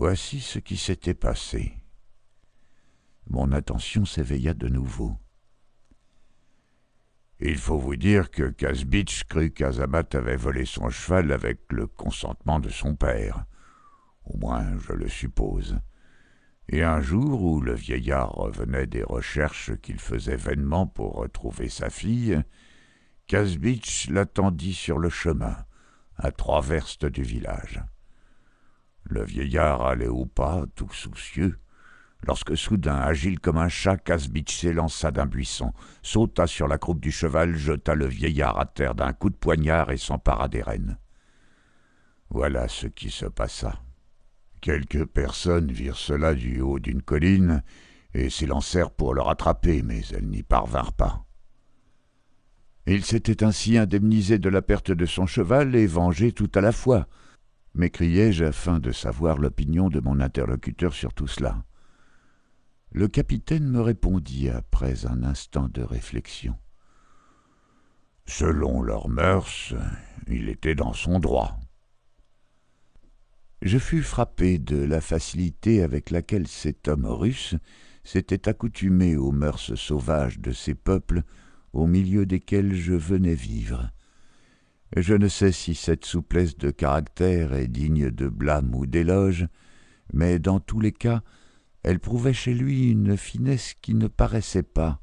Voici ce qui s'était passé. Mon attention s'éveilla de nouveau. Il faut vous dire que Kazbitch crut qu'Azamat avait volé son cheval avec le consentement de son père. Au moins, je le suppose. Et un jour où le vieillard revenait des recherches qu'il faisait vainement pour retrouver sa fille, Kazbitch l'attendit sur le chemin, à 3 verstes du village. Le vieillard allait au pas, tout soucieux, lorsque soudain, agile comme un chat, Kazbitch s'élança d'un buisson, sauta sur la croupe du cheval, jeta le vieillard à terre d'un coup de poignard et s'empara des rênes. Voilà ce qui se passa. Quelques personnes virent cela du haut d'une colline et s'élancèrent pour le rattraper, mais elles n'y parvinrent pas. Il s'était ainsi indemnisé de la perte de son cheval et vengé tout à la fois, m'écriai-je afin de savoir l'opinion de mon interlocuteur sur tout cela. Le capitaine me répondit après un instant de réflexion. Selon leurs mœurs, il était dans son droit. Je fus frappé de la facilité avec laquelle cet homme russe s'était accoutumé aux mœurs sauvages de ces peuples au milieu desquels je venais vivre. Je ne sais si cette souplesse de caractère est digne de blâme ou d'éloge, mais dans tous les cas, elle prouvait chez lui une finesse qui ne paraissait pas,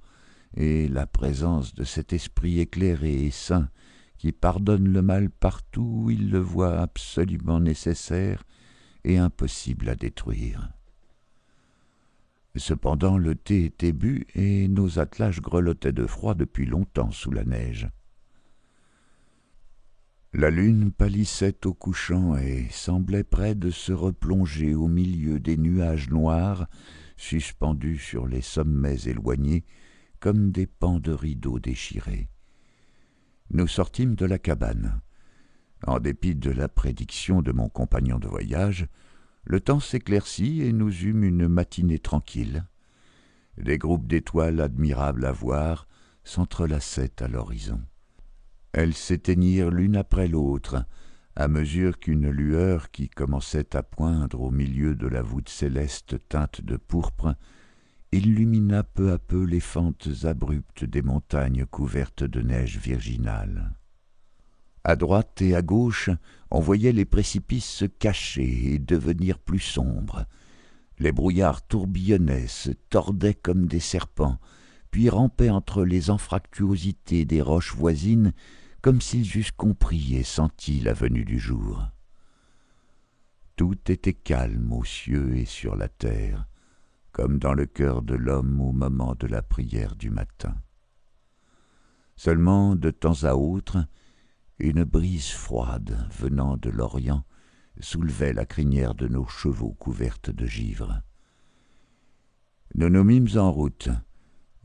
et la présence de cet esprit éclairé et sain qui pardonne le mal partout où il le voit absolument nécessaire et impossible à détruire. Cependant, le thé était bu et nos attelages grelottaient de froid depuis longtemps sous la neige. La lune pâlissait au couchant et semblait près de se replonger au milieu des nuages noirs suspendus sur les sommets éloignés comme des pans de rideaux déchirés. Nous sortîmes de la cabane. En dépit de la prédiction de mon compagnon de voyage, le temps s'éclaircit et nous eûmes une matinée tranquille. Des groupes d'étoiles admirables à voir s'entrelaçaient à l'horizon. Elles s'éteignirent l'une après l'autre, à mesure qu'une lueur qui commençait à poindre au milieu de la voûte céleste teinte de pourpre illumina peu à peu les fentes abruptes des montagnes couvertes de neige virginale. À droite et à gauche, on voyait les précipices se cacher et devenir plus sombres. Les brouillards tourbillonnaient, se tordaient comme des serpents, puis rampaient entre les anfractuosités des roches voisines, comme s'ils eussent compris et senti la venue du jour. Tout était calme aux cieux et sur la terre, comme dans le cœur de l'homme au moment de la prière du matin. Seulement, de temps à autre, une brise froide venant de l'Orient soulevait la crinière de nos chevaux couvertes de givre. Nous nous mîmes en route.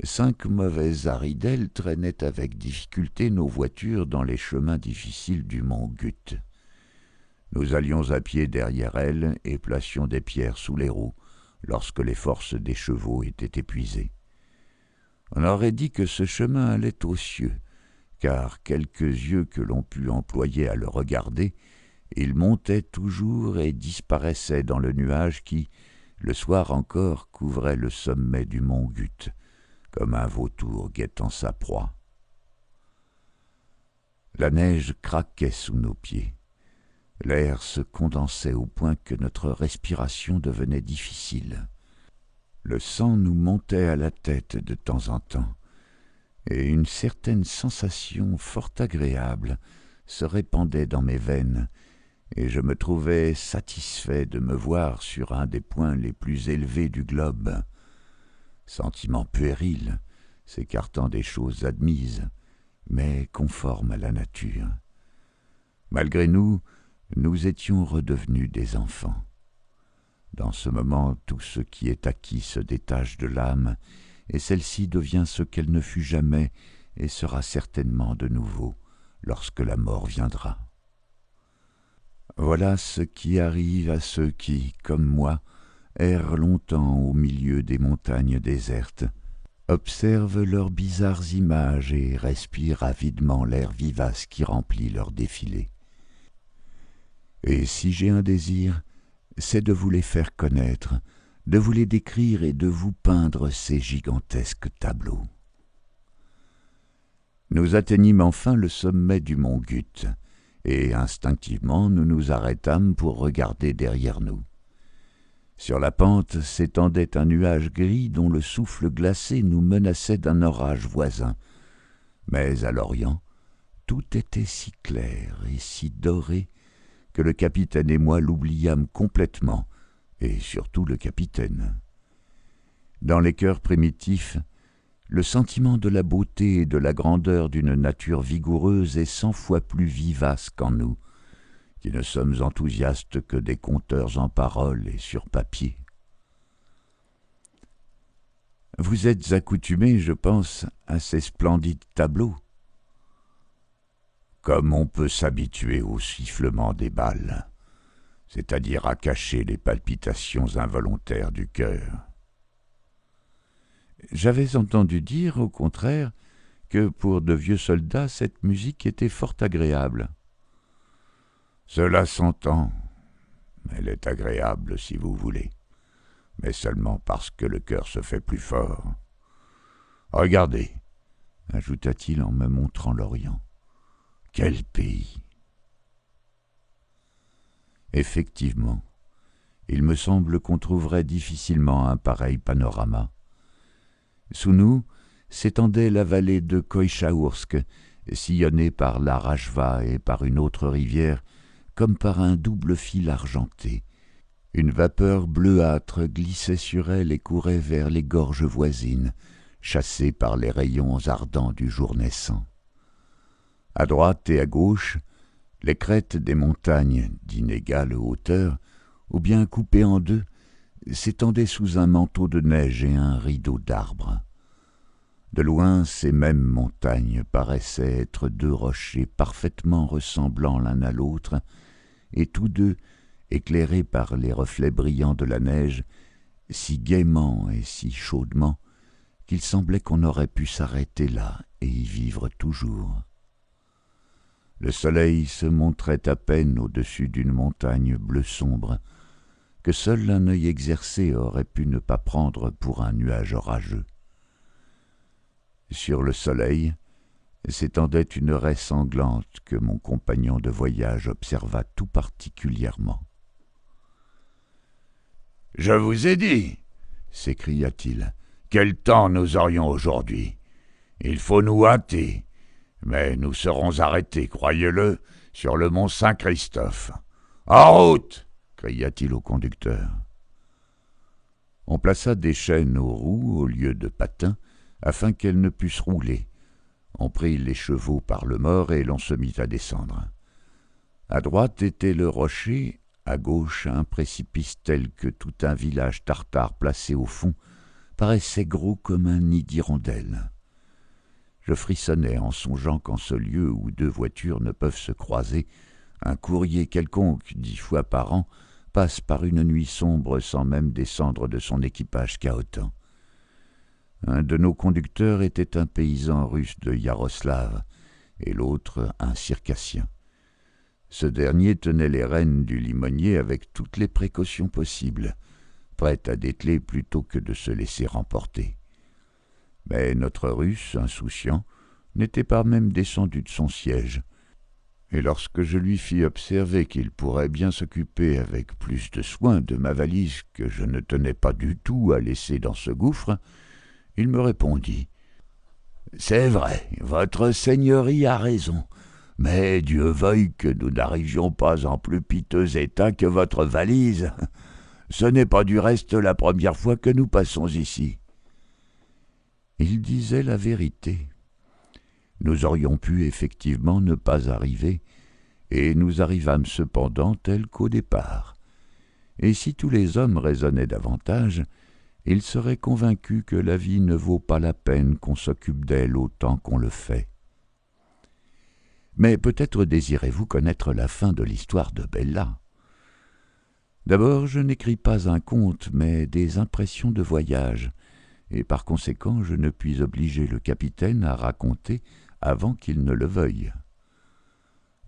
5 mauvaises haridelles traînaient avec difficulté nos voitures dans les chemins difficiles du mont Gut. Nous allions à pied derrière elles et placions des pierres sous les roues lorsque les forces des chevaux étaient épuisées. On aurait dit que ce chemin allait aux cieux, car quelques yeux que l'on put employer à le regarder, il montait toujours et disparaissait dans le nuage qui, le soir encore, couvrait le sommet du mont Gut, comme un vautour guettant sa proie. La neige craquait sous nos pieds. L'air se condensait au point que notre respiration devenait difficile. Le sang nous montait à la tête de temps en temps, et une certaine sensation fort agréable se répandait dans mes veines, et je me trouvais satisfait de me voir sur un des points les plus élevés du globe. Sentiment puéril, s'écartant des choses admises, mais conforme à la nature. Malgré nous, nous étions redevenus des enfants. Dans ce moment, tout ce qui est acquis se détache de l'âme, et celle-ci devient ce qu'elle ne fut jamais et sera certainement de nouveau lorsque la mort viendra. Voilà ce qui arrive à ceux qui, comme moi, errent longtemps au milieu des montagnes désertes, observent leurs bizarres images et respirent avidement l'air vivace qui remplit leur défilé. Et si j'ai un désir, c'est de vous les faire connaître, de vous les décrire et de vous peindre ces gigantesques tableaux. Nous atteignîmes enfin le sommet du mont Gut, et instinctivement nous nous arrêtâmes pour regarder derrière nous. Sur la pente s'étendait un nuage gris dont le souffle glacé nous menaçait d'un orage voisin. Mais à l'Orient, tout était si clair et si doré que le capitaine et moi l'oubliâmes complètement, et surtout le capitaine. Dans les cœurs primitifs, le sentiment de la beauté et de la grandeur d'une nature vigoureuse est 100 fois plus vivace qu'en nous, qui ne sommes enthousiastes que des conteurs en paroles et sur papier. Vous êtes accoutumés, je pense, à ces splendides tableaux. Comme on peut s'habituer au sifflement des balles, c'est-à-dire à cacher les palpitations involontaires du cœur. J'avais entendu dire, au contraire, que pour de vieux soldats, cette musique était fort agréable. Cela s'entend. Elle est agréable, si vous voulez, mais seulement parce que le cœur se fait plus fort. Regardez, ajouta-t-il en me montrant l'Orient. Quel pays! Effectivement, il me semble qu'on trouverait difficilement un pareil panorama. Sous nous s'étendait la vallée de Koïchaoursk, sillonnée par la Rajva et par une autre rivière, comme par un double fil argenté. Une vapeur bleuâtre glissait sur elle et courait vers les gorges voisines, chassée par les rayons ardents du jour naissant. À droite et à gauche, les crêtes des montagnes, d'inégale hauteur, ou bien coupées en deux, s'étendaient sous un manteau de neige et un rideau d'arbres. De loin, ces mêmes montagnes paraissaient être deux rochers parfaitement ressemblants l'un à l'autre, et tous deux, éclairés par les reflets brillants de la neige, si gaiement et si chaudement, qu'il semblait qu'on aurait pu s'arrêter là et y vivre toujours. Le soleil se montrait à peine au-dessus d'une montagne bleu sombre, que seul un œil exercé aurait pu ne pas prendre pour un nuage orageux. Sur le soleil s'étendait une raie sanglante que mon compagnon de voyage observa tout particulièrement. « Je vous ai dit, s'écria-t-il, quel temps nous aurions aujourd'hui. Il faut nous hâter, mais nous serons arrêtés, croyez-le, sur le mont Saint-Christophe. En route !» cria-t-il au conducteur. On plaça des chaînes aux roues au lieu de patins, afin qu'elles ne pussent rouler. On prit les chevaux par le mors et l'on se mit à descendre. À droite était le rocher, à gauche un précipice tel que tout un village tartare placé au fond paraissait gros comme un nid d'hirondelles. Je frissonnais en songeant qu'en ce lieu où deux voitures ne peuvent se croiser, un courrier quelconque 10 fois par an passe par une nuit sombre sans même descendre de son équipage cahotant. Un de nos conducteurs était un paysan russe de Yaroslav et l'autre un circassien. Ce dernier tenait les rênes du limonier avec toutes les précautions possibles, prêt à dételer plutôt que de se laisser emporter. Mais notre Russe, insouciant, n'était pas même descendu de son siège, et lorsque je lui fis observer qu'il pourrait bien s'occuper avec plus de soin de ma valise que je ne tenais pas du tout à laisser dans ce gouffre, il me répondit « C'est vrai, votre seigneurie a raison, mais Dieu veuille que nous n'arrivions pas en plus piteux état que votre valise. Ce n'est pas du reste la première fois que nous passons ici. » Il disait la vérité. Nous aurions pu effectivement ne pas arriver, et nous arrivâmes cependant tels qu'au départ. Et si tous les hommes raisonnaient davantage, ils seraient convaincus que la vie ne vaut pas la peine qu'on s'occupe d'elle autant qu'on le fait. Mais peut-être désirez-vous connaître la fin de l'histoire de Bella. D'abord, je n'écris pas un conte, mais des impressions de voyage, et par conséquent je ne puis obliger le capitaine à raconter avant qu'il ne le veuille.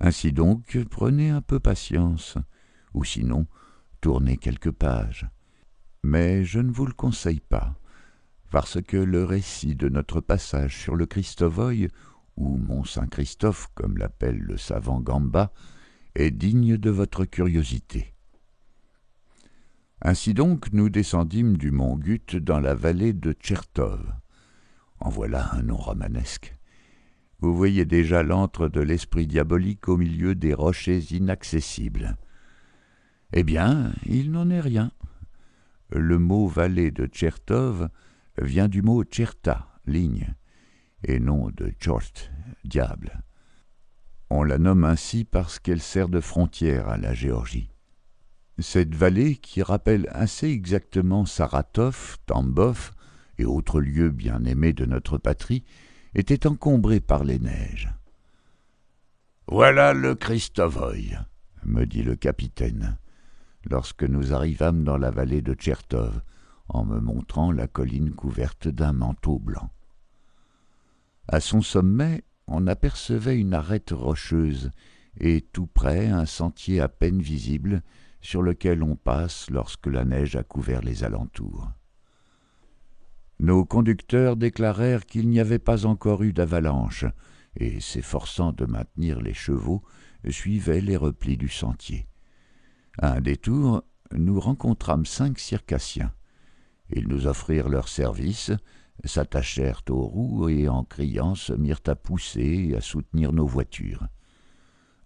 Ainsi donc, prenez un peu patience, ou sinon, tourner quelques pages. Mais je ne vous le conseille pas, parce que le récit de notre passage sur le Christovoy, ou Mont-Saint-Christophe, comme l'appelle le savant Gamba, est digne de votre curiosité. Ainsi donc, nous descendîmes du mont Gut dans la vallée de Tchertov. En voilà un nom romanesque. Vous voyez déjà l'antre de l'esprit diabolique au milieu des rochers inaccessibles. Eh bien, il n'en est rien. Le mot vallée de Tchertov vient du mot Tcherta, ligne, et non de Tchort, diable. On la nomme ainsi parce qu'elle sert de frontière à la Géorgie. Cette vallée, qui rappelle assez exactement Saratov, Tambov et autres lieux bien aimés de notre patrie, était encombrée par les neiges. « Voilà le Christovoy, » me dit le capitaine, lorsque nous arrivâmes dans la vallée de Tchertov, en me montrant la colline couverte d'un manteau blanc. À son sommet, on apercevait une arête rocheuse et tout près un sentier à peine visible sur lequel on passe lorsque la neige a couvert les alentours. Nos conducteurs déclarèrent qu'il n'y avait pas encore eu d'avalanche et, s'efforçant de maintenir les chevaux, suivaient les replis du sentier. À un détour, nous rencontrâmes 5 circassiens. Ils nous offrirent leurs services, s'attachèrent aux roues et, en criant, se mirent à pousser et à soutenir nos voitures.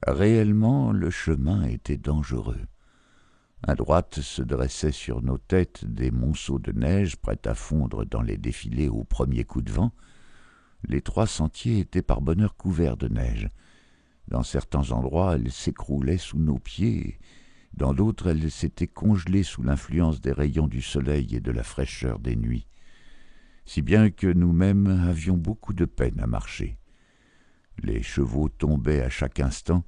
Réellement, le chemin était dangereux. À droite se dressaient sur nos têtes des monceaux de neige prêts à fondre dans les défilés au premier coup de vent. Les 3 sentiers étaient par bonheur couverts de neige. Dans certains endroits, elle s'écroulait sous nos pieds, dans d'autres, elle s'était congelée sous l'influence des rayons du soleil et de la fraîcheur des nuits, si bien que nous-mêmes avions beaucoup de peine à marcher. Les chevaux tombaient à chaque instant.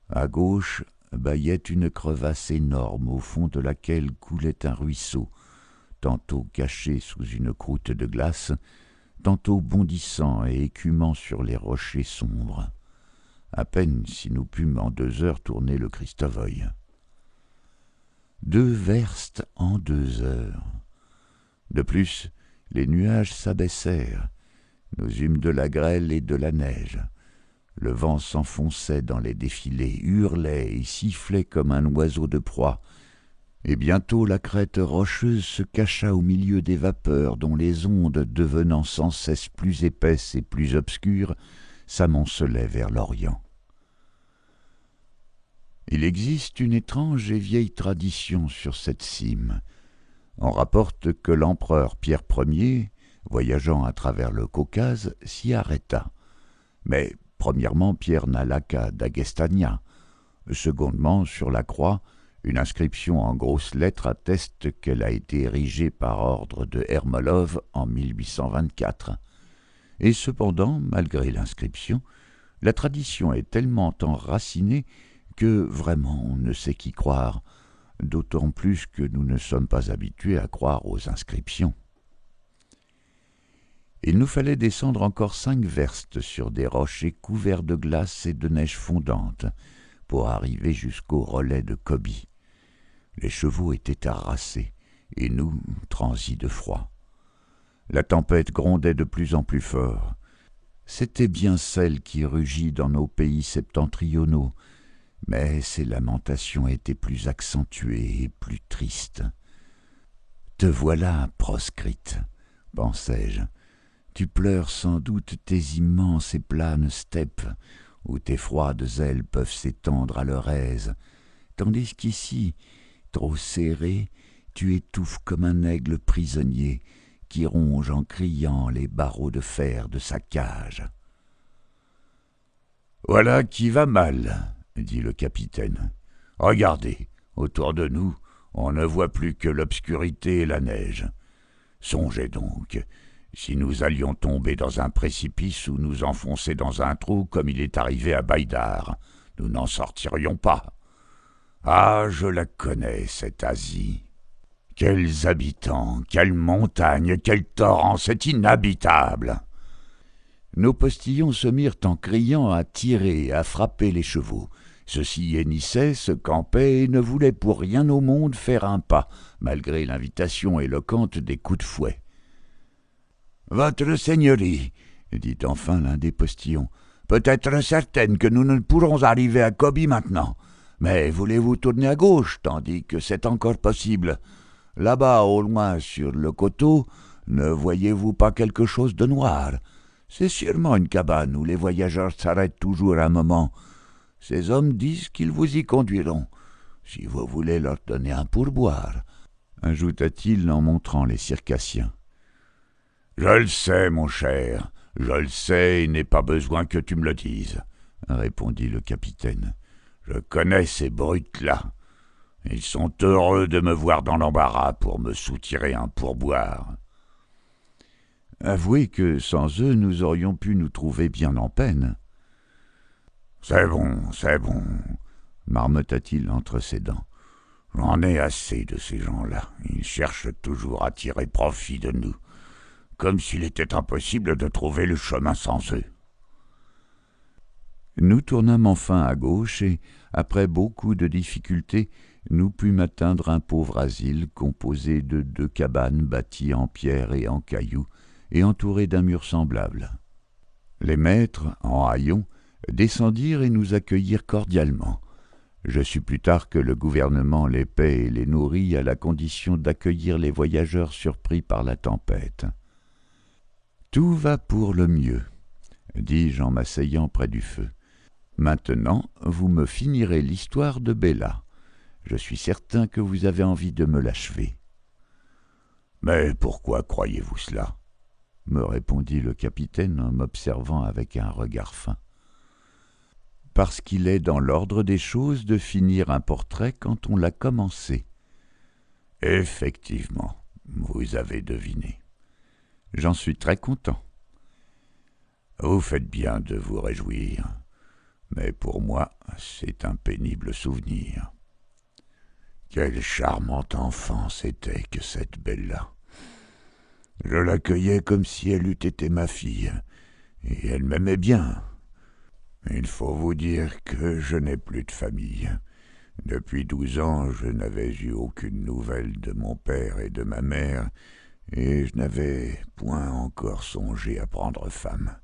À gauche, bâillait une crevasse énorme au fond de laquelle coulait un ruisseau, tantôt caché sous une croûte de glace, tantôt bondissant et écumant sur les rochers sombres. À peine si nous pûmes en 2 heures tourner le Christovoy. 2 verstes en 2 heures. De plus, les nuages s'abaissèrent. Nous eûmes de la grêle et de la neige. Le vent s'enfonçait dans les défilés, hurlait et sifflait comme un oiseau de proie, et bientôt la crête rocheuse se cacha au milieu des vapeurs dont les ondes, devenant sans cesse plus épaisses et plus obscures, s'amoncelaient vers l'Orient. Il existe une étrange et vieille tradition sur cette cime. On rapporte que l'empereur Pierre Ier, voyageant à travers le Caucase, s'y arrêta. Mais premièrement, Pierre n'alla qu'à Dagestania. Secondement, sur la croix, une inscription en grosses lettres atteste qu'elle a été érigée par ordre de Hermolov en 1824. Et cependant, malgré l'inscription, la tradition est tellement enracinée que vraiment on ne sait qui croire, d'autant plus que nous ne sommes pas habitués à croire aux inscriptions. Il nous fallait descendre encore 5 verstes sur des rochers couverts de glace et de neige fondante pour arriver jusqu'au relais de Koby. Les chevaux étaient harassés et nous transis de froid. La tempête grondait de plus en plus fort. C'était bien celle qui rugit dans nos pays septentrionaux, mais ses lamentations étaient plus accentuées et plus tristes. « Te voilà, proscrite, » pensai-je. Tu pleures sans doute tes immenses et planes steppes, où tes froides ailes peuvent s'étendre à leur aise, tandis qu'ici, trop serré, tu étouffes comme un aigle prisonnier qui ronge en criant les barreaux de fer de sa cage. « Voilà qui va mal, » dit le capitaine. « Regardez, autour de nous, on ne voit plus que l'obscurité et la neige. Songez donc, si nous allions tomber dans un précipice ou nous enfoncer dans un trou comme il est arrivé à Baïdar, nous n'en sortirions pas. Ah, je la connais, cette Asie. Quels habitants, quelles montagnes, quels torrents, c'est inhabitable. » Nos postillons se mirent en criant à tirer et à frapper les chevaux, Ceux-ci hennissaient, se campaient et ne voulaient pour rien au monde faire un pas, malgré l'invitation éloquente des coups de fouet. « Votre Seigneurie, dit enfin l'un des postillons, peut être certaine que nous ne pourrons arriver à Kobe maintenant, mais voulez-vous tourner à gauche, tandis que c'est encore possible? Là-bas, au loin, sur le coteau, ne voyez-vous pas quelque chose de noir? C'est sûrement une cabane où les voyageurs s'arrêtent toujours un moment. Ces hommes disent qu'ils vous y conduiront, si vous voulez leur donner un pourboire, ajouta-t-il en montrant les circassiens. « Je le sais, mon cher, je le sais, il n'est pas besoin que tu me le dises, répondit le capitaine. Je connais ces brutes-là. Ils sont heureux de me voir dans l'embarras pour me soutirer un pourboire. » Avouez que sans eux, nous aurions pu nous trouver bien en peine. « C'est bon, marmotta-t-il entre ses dents. J'en ai assez de ces gens-là. Ils cherchent toujours à tirer profit de nous, comme s'il était impossible de trouver le chemin sans eux. » Nous tournâmes enfin à gauche et, après beaucoup de difficultés, nous pûmes atteindre un pauvre asile composé de 2 cabanes bâties en pierre et en cailloux et entourées d'un mur semblable. Les maîtres, en haillons, descendirent et nous accueillirent cordialement. Je sus plus tard que le gouvernement les paie et les nourrit à la condition d'accueillir les voyageurs surpris par la tempête. « Tout va pour le mieux, » dis-je en m'asseyant près du feu. « Maintenant, vous me finirez l'histoire de Bella. Je suis certain que vous avez envie de me l'achever. »« Mais pourquoi croyez-vous cela ?» me répondit le capitaine en m'observant avec un regard fin. « Parce qu'il est dans l'ordre des choses de finir un portrait quand on l'a commencé. »« Effectivement, vous avez deviné. J'en suis très content. Vous faites bien de vous réjouir, mais pour moi, c'est un pénible souvenir. Quelle charmante enfant c'était que cette Bella. Je l'accueillais comme si elle eût été ma fille, et elle m'aimait bien. Il faut vous dire que je n'ai plus de famille. Depuis 12 ans, je n'avais eu aucune nouvelle de mon père et de ma mère, et je n'avais point encore songé à prendre femme.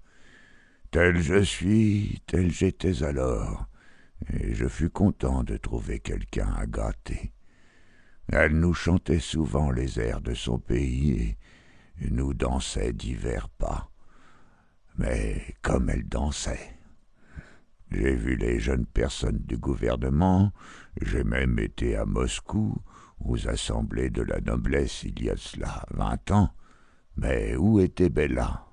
Tel je suis, tel j'étais alors, et je fus content de trouver quelqu'un à gâter. Elle nous chantait souvent les airs de son pays, et nous dansait divers pas. Mais comme elle dansait! J'ai vu les jeunes personnes du gouvernement, j'ai même été à Moscou, aux assemblées de la noblesse il y a cela 20 ans, mais où était Bella?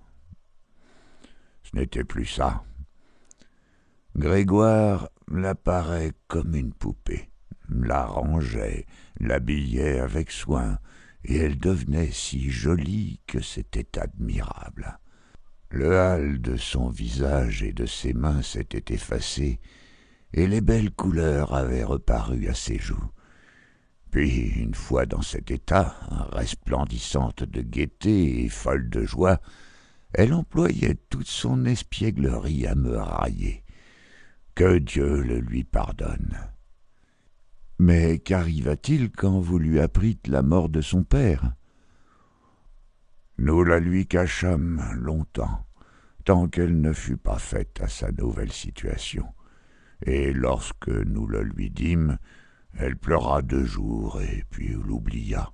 Ce n'était plus ça. Grégoire l'apparaît comme une poupée, la rangeait, l'habillait avec soin, et elle devenait si jolie que c'était admirable. Le hâle de son visage et de ses mains s'était effacé, et les belles couleurs avaient reparu à ses joues. Puis, une fois dans cet état, resplendissante de gaieté et folle de joie, elle employait toute son espièglerie à me railler. Que Dieu le lui pardonne. Mais qu'arriva-t-il quand vous lui apprîtes la mort de son père? Nous la lui cachâmes longtemps, tant qu'elle ne fut pas faite à sa nouvelle situation, et lorsque nous le lui dîmes, elle pleura 2 jours et puis l'oublia.